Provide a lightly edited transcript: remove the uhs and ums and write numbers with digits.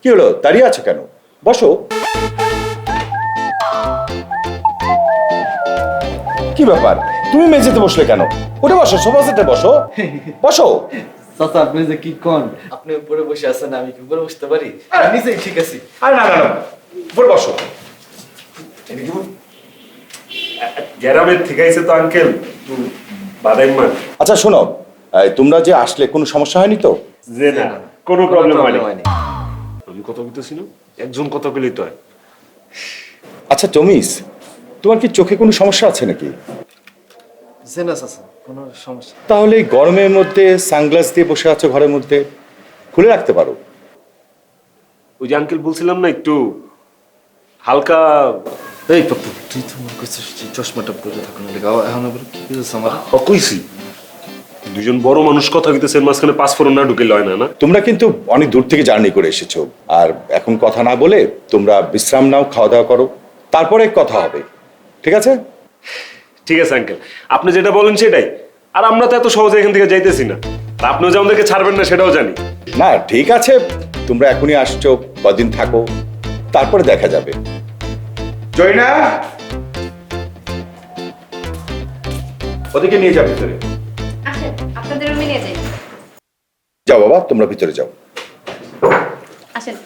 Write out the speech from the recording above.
কি হলো, দাঁড়িয়ে আছো কেন? বসো। কি ব্যাপার, তুমি মেঝেতে বসলে কেন? উঠে বসো, সোফা সেটে বসো। বসো। চাচা আপনি যে কি কোন, আপনি উপরে বসে আছেন, আমি কি উপরে বসতে পারি? নিচেই ঠিক আছে। আরে না না না, উপরে বসো। গ্রামের থেকে আইছে তো আঙ্কেল বাদাই মা। আচ্ছা শোনো, তোমরা যে আসলে কোনো সমস্যা হয়নি তো? যে না, কোনো প্রবলেম হয়নি। আমি কথা বলতেছি না, একজন কথা বলেই তো হয়। আচ্ছা টমিস, তোমার কি চোখে কোনো সমস্যা আছে নাকি? যে না চাচা, কোনো সমস্যা। তাহলে এই গরমের মধ্যে সানগ্লাস দিয়ে বসে আছো ঘরের মধ্যে, খুলে রাখতে পারো। ওই যে আঙ্কেল বলছিলাম না একটু হালকা। এই পাপ্পু, তুই তো মনে করছিস যে চশমাটা পরে থাকুন লেগে, এখন আবার কি বুঝেছ আমার? কইছি দুজন বড় মানুষ কথা কইতেছেন, মাঝখানে পাসপোর্ট না ঢুকে লয় না না। তোমরা কিন্তু অনেক দূর থেকে জার্নি করে এসেছো, আর এখন কথা না বলে তোমরা বিশ্রাম নাও, খাওয়া দাওয়া করো, তারপরে কথা হবে, ঠিক আছে? ঠিক আছে আঙ্কেল, আপনি যেটা বলেন সেটাই। আর আমরা তো এত সহজে এখান থেকে যাইতেছি না, আর আপনিও যে আমাদেরকে ছাড়বেন না সেটাও জানি। না ঠিক আছে, তোমরা এখনই আসছো, কদিন থাকো, তারপরে দেখা যাবে। জয়না, ওদিকে নিয়ে যাও ভিতরে। আসেন, আপনাদের রুমে নিয়ে যাই। যাও বাবা, তোমরা ভিতরে যাও। আসেন।